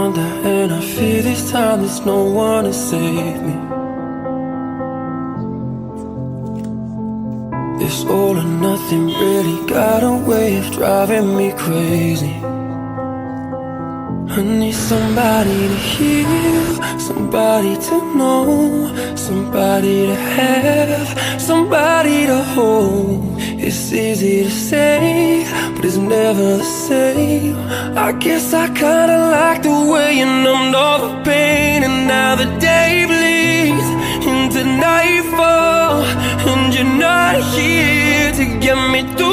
around there, and I fear this time there's no one to save me. This all or nothing really got a way of driving me crazy. I need somebody to hear, somebody to know, somebody to have, somebody to hold. It's easy to say, but it's never the same. I guess I kinda like the way you numbed all the pain. And now the day bleeds into nightfall, and you're not here to get me through